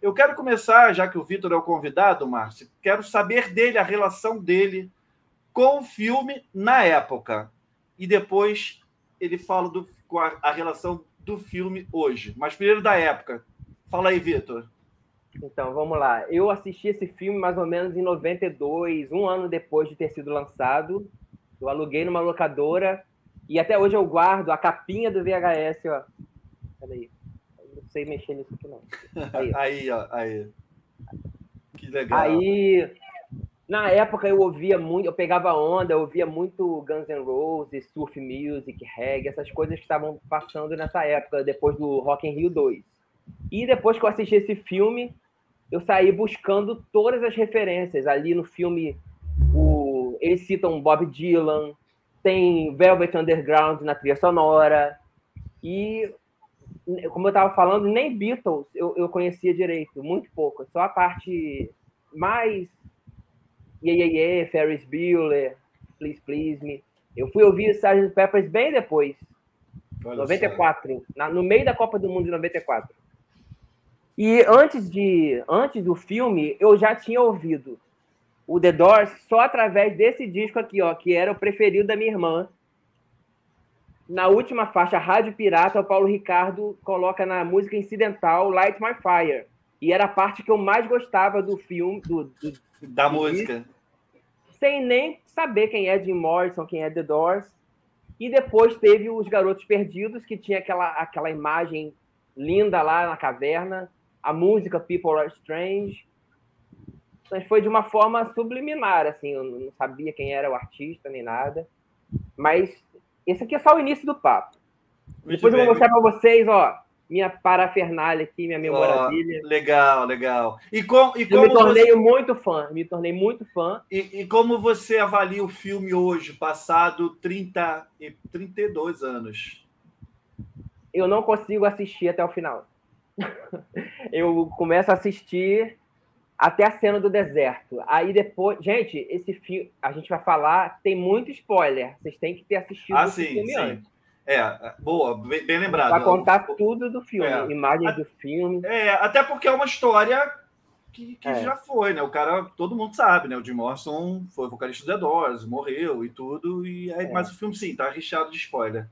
Eu quero começar, já que o Vitor é o convidado, Márcio, quero saber dele, a relação dele com o filme na época. E depois ele fala com a relação do filme hoje. Mas primeiro da época. Fala aí, Vitor. Então, vamos lá. Eu assisti esse filme mais ou menos em 92, um ano depois de ter sido lançado. Eu aluguei numa locadora e até hoje eu guardo a capinha do VHS, ó. Peraí. Não sei mexer nisso aqui, não. Aí. Que legal. Aí, na época, eu pegava onda, eu ouvia muito Guns N' Roses, surf music, reggae, essas coisas que estavam passando nessa época, depois do Rock in Rio 2. E depois que eu assisti esse filme, eu saí buscando todas as referências. Ali no filme, eles citam Bob Dylan, tem Velvet Underground na trilha sonora, e, como eu estava falando, nem Beatles eu conhecia direito, muito pouco. Só a parte mais... Ferris Bueller, Please Please Me. Eu fui ouvir Sgt. Peppers bem depois, 94, no meio da Copa do Mundo de 94. E antes do filme, eu já tinha ouvido o The Doors só através desse disco aqui, ó, que era o preferido da minha irmã. Na última faixa, Rádio Pirata, o Paulo Ricardo coloca na música incidental Light My Fire. E era a parte que eu mais gostava do filme, da música. Disco, sem nem saber quem é Jim Morrison, quem é The Doors. E depois teve Os Garotos Perdidos, que tinha aquela imagem linda lá na caverna. A música People Are Strange. Mas foi de uma forma subliminar, assim, eu não sabia quem era o artista nem nada. Mas esse aqui é só o início do papo. Depois eu vou mostrar para vocês, ó, minha parafernália aqui, minha memorabilia. Legal. E eu me tornei muito fã. E como você avalia o filme hoje, passado 32 anos? Eu não consigo assistir até o final. Eu começo a assistir até a cena do deserto. Aí depois... Gente, esse filme, a gente vai falar, tem muito spoiler. Vocês têm que ter assistido esse filme antes. Boa, bem lembrado. Vai contar tudo do filme, imagens do filme. Até porque é uma história que já foi, né? O cara, todo mundo sabe, né? O Jim Morrison foi vocalista do The Doors, morreu e tudo. Mas o filme, sim, tá recheado de spoiler.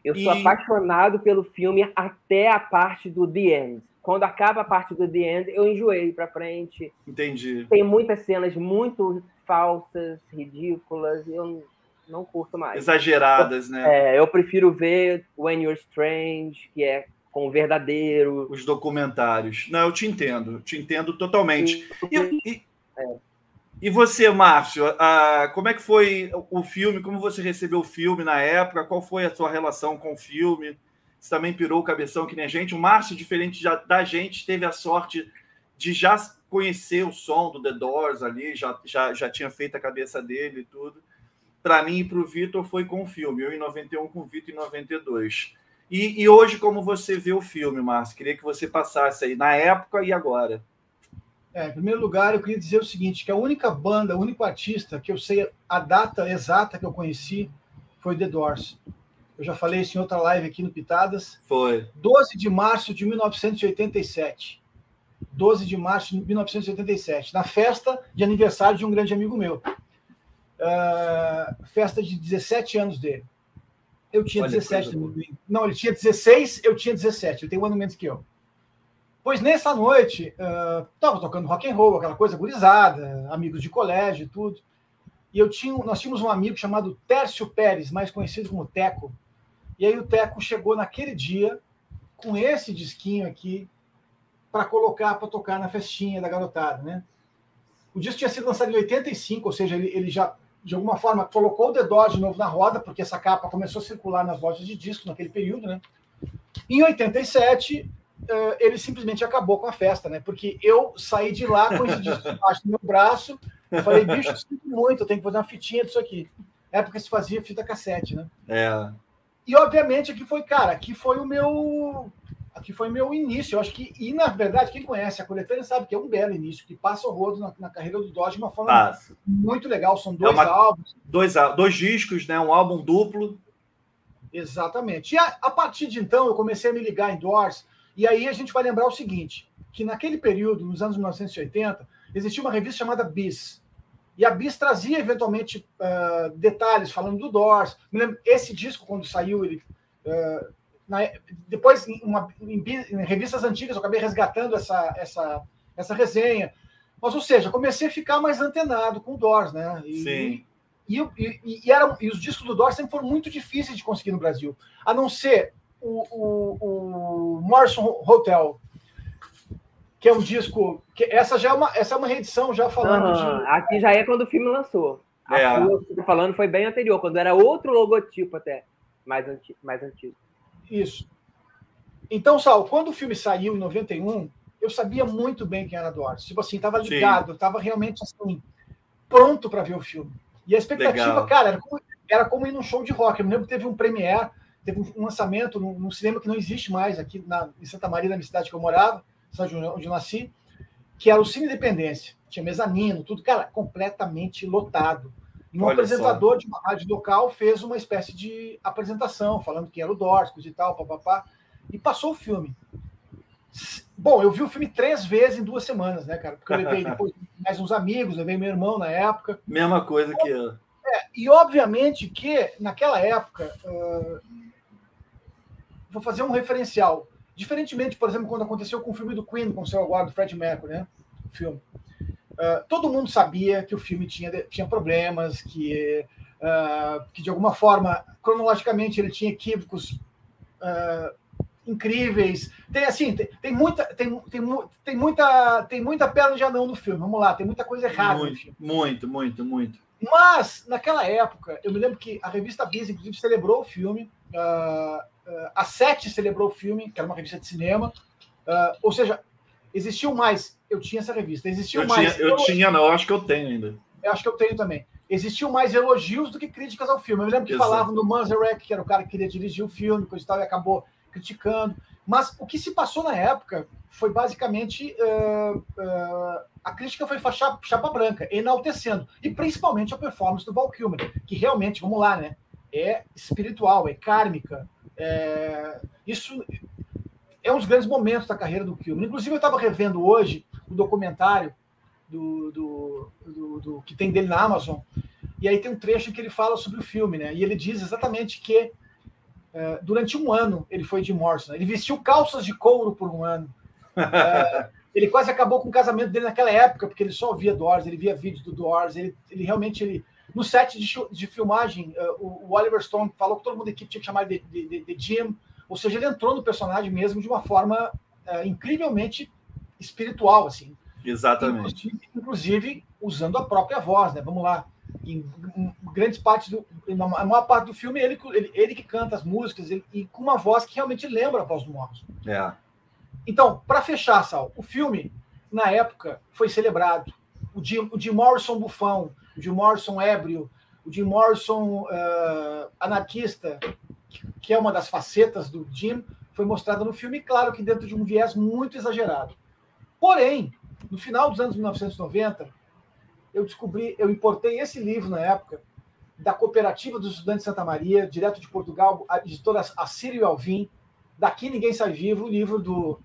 Eu sou apaixonado pelo filme até a parte do The End. Quando acaba a parte do The End, eu enjoei pra frente. Entendi. Tem muitas cenas muito falsas, ridículas, eu não curto mais. Exageradas, né? Eu prefiro ver When You're Strange, que é com o verdadeiro. Os documentários. Não, eu te entendo totalmente. E você, Márcio, como é que foi o filme? Como você recebeu o filme na época? Qual foi a sua relação com o filme? Você também pirou o cabeção que nem a gente? O Márcio, diferente da gente, teve a sorte de já conhecer o som do The Doors ali, já tinha feito a cabeça dele e tudo. Para mim e para o Vitor foi com o filme. Eu em 91, com o Vitor em 92. E hoje, como você vê o filme, Márcio? Queria que você passasse aí na época e agora. Em primeiro lugar, eu queria dizer o seguinte, que a única banda, o único artista que eu sei a data exata que eu conheci foi The Doors. Eu já falei isso em outra live aqui no Pitadas. Foi. 12 de março de 1987. 12 de março de 1987. Na festa de aniversário de um grande amigo meu. Festa de 17 anos dele. Eu tinha 17. Não, ele tinha 16, eu tinha 17. Ele tem um ano menos que eu. Pois nessa noite, estava tocando rock and roll, aquela coisa gurizada, amigos de colégio e tudo. E nós tínhamos um amigo chamado Tércio Pérez, mais conhecido como Teco. E aí o Teco chegou naquele dia com esse disquinho aqui para tocar na festinha da garotada, né? O disco tinha sido lançado em 85, ou seja, ele já, de alguma forma, colocou o The Doors de novo na roda, porque essa capa começou a circular nas lojas de disco naquele período, né? Em 87, ele simplesmente acabou com a festa, né? Porque eu saí de lá com esse disco embaixo do meu braço, eu falei, bicho, eu sinto muito, eu tenho que fazer uma fitinha disso aqui. É porque se fazia fita cassete, né? E, obviamente, aqui foi o meu início. Eu acho que, e na verdade, quem conhece a coletânea sabe que é um belo início, que passa o rodo na carreira do Doors de uma forma muito legal. São dois álbuns. Dois discos, né? Um álbum duplo. Exatamente. E a partir de então, eu comecei a me ligar em Doors. E aí a gente vai lembrar o seguinte, que naquele período, nos anos 1980, existia uma revista chamada Bis. E a Bis trazia, eventualmente, detalhes falando do Doors. Me lembro, esse disco, quando saiu, ele... depois, em revistas antigas, eu acabei resgatando essa resenha. Mas, ou seja, comecei a ficar mais antenado com o Doors, né? Sim. E os discos do Doors sempre foram muito difíceis de conseguir no Brasil. A não ser o Morrison Hotel, que é um disco... essa é uma reedição já falando de... Aqui já é quando o filme lançou. A sua que você tá falando foi bem anterior, quando era outro logotipo até, mais antigo. Isso. Então, Sal, quando o filme saiu em 91, eu sabia muito bem quem era Doors. Tipo assim, estava ligado, estava realmente assim, pronto para ver o filme. E a expectativa, legal, cara, era como ir num show de rock. Eu me lembro que teve um premiere, teve um lançamento num cinema que não existe mais, aqui em Santa Maria, na minha cidade que eu morava, cidade onde eu nasci, que era o Cine Independência. Tinha mezanino, tudo, cara, completamente lotado. E um apresentador de uma rádio local fez uma espécie de apresentação, falando que era o Doors e tal, papapá, e passou o filme. Bom, eu vi o filme 3 vezes em 2 semanas, né, cara? Porque eu levei depois mais uns amigos, levei meu irmão na época. Mesma coisa que eu. E obviamente que, naquela época, vou fazer um referencial. Diferentemente, por exemplo, quando aconteceu com o filme do Queen, com o seu agora do Freddie Mercury, né? O filme. Todo mundo sabia que o filme tinha problemas, que de alguma forma, cronologicamente, ele tinha equívocos incríveis. Tem muita perna de anão no filme. Vamos lá, tem muita coisa errada no filme. Muito. Mas, naquela época, eu me lembro que a revista Bis, inclusive, celebrou o filme. A Sete celebrou o filme, que era uma revista de cinema. Ou seja, existiu mais. Eu tinha essa revista. Eu acho que eu tenho ainda. Eu acho que eu tenho também. Existiam mais elogios do que críticas ao filme. Eu me lembro que falavam do Manzarek, que era o cara que queria dirigir o filme, coisa e tal, e acabou criticando. Mas o que se passou na época foi basicamente a crítica foi chapa branca, enaltecendo, e principalmente a performance do Val Kilmer, que realmente, vamos lá, né, é espiritual, é kármica. Isso é um dos grandes momentos da carreira do Kilmer. Inclusive, eu estava revendo hoje o documentário do que tem dele na Amazon, e aí tem um trecho em que ele fala sobre o filme, né? E ele diz exatamente que durante um ano ele foi Jim Morrison. Ele vestiu calças de couro por um ano. Ele quase acabou com o casamento dele naquela época, porque ele só ouvia Doors, ele via vídeos do Doors, ele realmente... No set de filmagem, o Oliver Stone falou que todo mundo da equipe tinha que chamar de Jim, ou seja, ele entrou no personagem mesmo de uma forma incrivelmente espiritual, assim. Exatamente. Inclusive usando a própria voz, né? Vamos lá. Em grandes partes na maior parte do filme, ele que canta as músicas, e com uma voz que realmente lembra a voz do Morrison. Então, para fechar, Sal, o filme, na época, foi celebrado. O Jim Morrison bufão, o Jim Morrison ébrio, o Jim Morrison anarquista, que é uma das facetas do Jim, foi mostrada no filme, claro que dentro de um viés muito exagerado. Porém, no final dos anos 1990, eu importei esse livro na época, da Cooperativa dos Estudantes de Santa Maria, direto de Portugal, a editora Assírio Alvim, Daqui Ninguém Sai Vivo, o livro do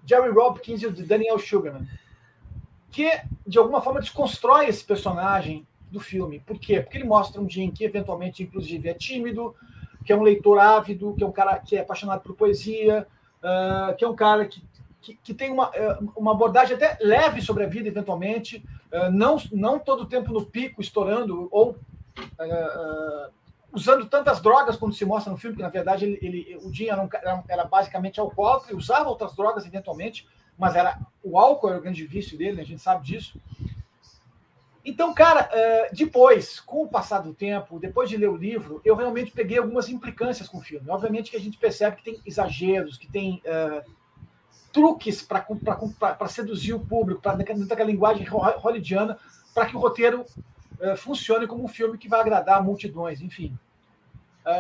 Jerry Robkins e do Daniel Sugarman, que, de alguma forma, desconstrói esse personagem do filme. Por quê? Porque ele mostra um Jim que, eventualmente, inclusive, é tímido, que é um leitor ávido, que é um cara que é apaixonado por poesia, que é um cara que tem uma abordagem até leve sobre a vida, eventualmente, não todo o tempo no pico, estourando, ou usando tantas drogas quando se mostra no filme, que, na verdade, o Jim era basicamente alcoólatra e usava outras drogas, eventualmente, mas o álcool era o grande vício dele, né? A gente sabe disso. Então, cara, depois, com o passar do tempo, depois de ler o livro, eu realmente peguei algumas implicâncias com o filme. Obviamente que a gente percebe que tem exageros, que tem truques para seduzir o público, para dentro daquela linguagem hollywoodiana, para que o roteiro funcione como um filme que vai agradar multidões, enfim.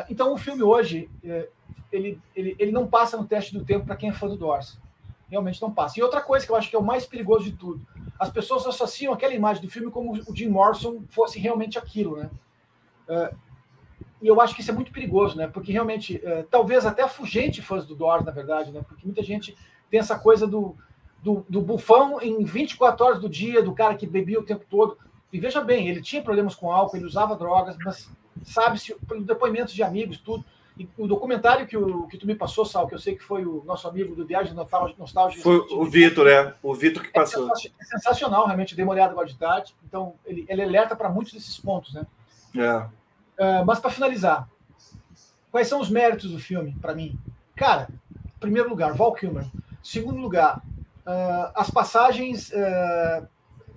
Então, o filme hoje, ele não passa no teste do tempo para quem é fã do Doors. Realmente não passa. E outra coisa que eu acho que é o mais perigoso de tudo, as pessoas associam aquela imagem do filme como o Jim Morrison fosse realmente aquilo, né? E eu acho que isso é muito perigoso, né? Porque realmente, talvez até afugente fãs do Doors, na verdade, né? Porque muita gente tem essa coisa do bufão em 24 horas do dia, do cara que bebia o tempo todo. E veja bem, ele tinha problemas com álcool, ele usava drogas, mas sabe-se, pelos depoimentos de amigos, tudo. E o documentário que tu me passou, Sal, que eu sei que foi o nosso amigo do Viagem Nostálgica. Foi o Vitor, o Vitor que passou. É sensacional, realmente, dei uma olhada agora de tarde. Então, ele alerta para muitos desses pontos, né? Mas, para finalizar, quais são os méritos do filme, para mim? Cara, em primeiro lugar, Val Kilmer. Segundo lugar, as passagens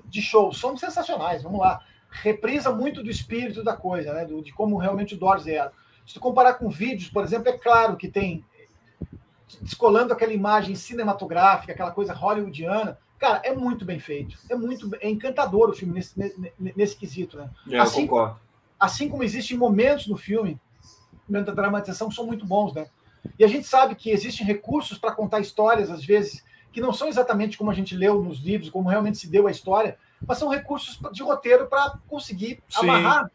de show são sensacionais, vamos lá. Reprisa muito do espírito da coisa, né? De como realmente o Doors era. Se tu comparar com vídeos, por exemplo, é claro que tem descolando aquela imagem cinematográfica, aquela coisa hollywoodiana. Cara, é muito bem feito. É encantador o filme nesse quesito, né? Assim como existem momentos no filme, momentos da dramatização, que são muito bons, né? E a gente sabe que existem recursos para contar histórias, às vezes, que não são exatamente como a gente leu nos livros, como realmente se deu a história, mas são recursos de roteiro para conseguir amarrar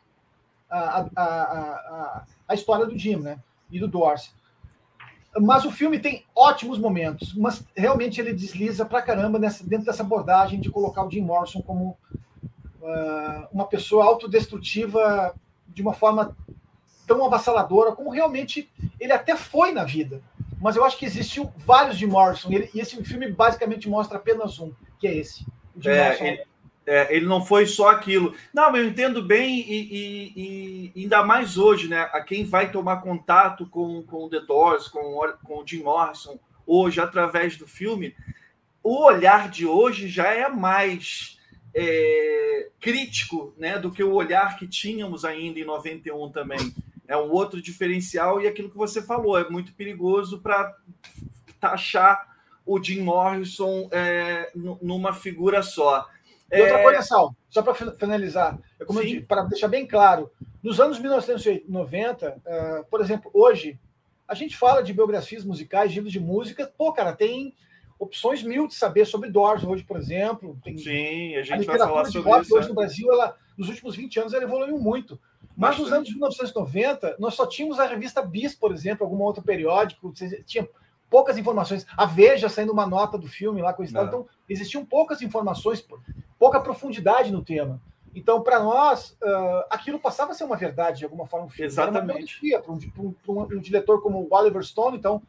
a história do Jim, né? E do Doors. Mas o filme tem ótimos momentos, mas realmente ele desliza pra caramba dentro dessa abordagem de colocar o Jim Morrison como uma pessoa autodestrutiva de uma forma tão avassaladora como realmente ele até foi na vida. Mas eu acho que existiu vários Jim Morrison, e esse filme basicamente mostra apenas um, que é esse. O Jim Morrison. Ele não foi só aquilo. Não, eu entendo bem, e ainda mais hoje, né? A quem vai tomar contato com o The Doors, com o Jim Morrison, hoje, através do filme, o olhar de hoje já é mais crítico, né, do que o olhar que tínhamos ainda em 91 também. É um outro diferencial, e aquilo que você falou, é muito perigoso para taxar o Jim Morrison numa figura só. E outra coisa, Sal, só para finalizar, para deixar bem claro, nos anos 1990, por exemplo, hoje, a gente fala de biografias musicais, livros de música, cara, tem opções mil de saber sobre Doors hoje, por exemplo. Sim, a gente vai falar sobre isso. Hoje no Brasil, nos últimos 20 anos, ela evoluiu muito. Mas nos anos 1990, nós só tínhamos a revista Bis, por exemplo, algum outro periódico, tinha poucas informações. A Veja saindo uma nota do filme lá, coisa e tal. Então, existiam poucas informações, pouca profundidade no tema. Então, para nós, aquilo passava a ser uma verdade, de alguma forma. Exatamente. Para um diretor como o Oliver Stone. Então,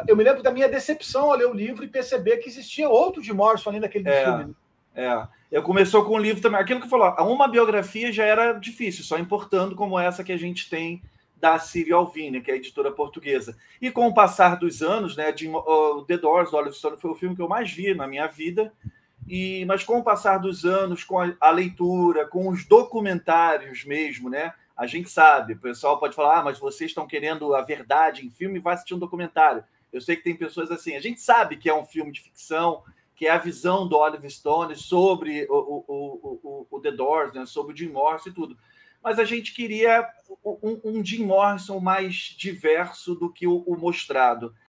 eu me lembro da minha decepção ao ler o livro e perceber que existia outro de Morrison além daquele do filme. Eu começou com o livro também. Aquilo que falou, uma biografia já era difícil, só importando como essa que a gente tem da Ciri Alvine, que é a editora portuguesa. E com o passar dos anos, né, o The Doors, do Oliver Stone, foi o filme que eu mais vi na minha vida. Mas com o passar dos anos, com a leitura, com os documentários mesmo, né? A gente sabe, o pessoal pode falar, mas vocês estão querendo a verdade em filme, vai assistir um documentário. Eu sei que tem pessoas assim, a gente sabe que é um filme de ficção, que é a visão do Oliver Stone sobre o The Doors, né? Sobre o Jim Morrison e tudo. Mas a gente queria um Jim Morrison mais diverso do que o mostrado.